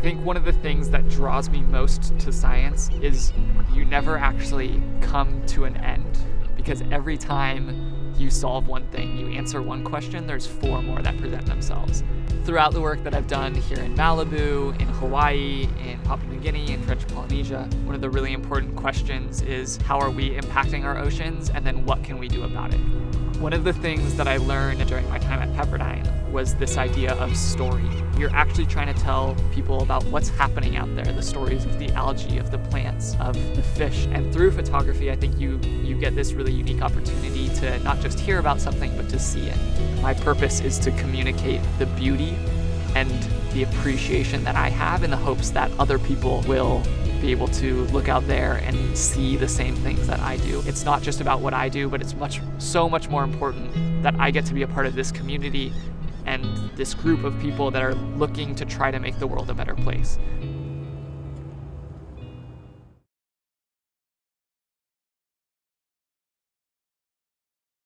think one of the things that draws me most to science is you never actually come to an end, because every time you solve one thing, you answer one question, there's 4 more that present themselves. Throughout the work that I've done here in Malibu, in Hawaii, in Papua New Guinea, in French Polynesia, one of the really important questions is how are we impacting our oceans, and then what can we do about it? One of the things that I learned during my time at Pepperdine was this idea of story. You're actually trying to tell people about what's happening out there, the stories of the algae, of the plants, of the fish. And through photography, I think you get this really unique opportunity to not just hear about something, but to see it. My purpose is to communicate the beauty and the appreciation that I have, in the hopes that other people will be able to look out there and see the same things that I do. It's not just about what I do, but it's so much more important that I get to be a part of this community and this group of people that are looking to try to make the world a better place.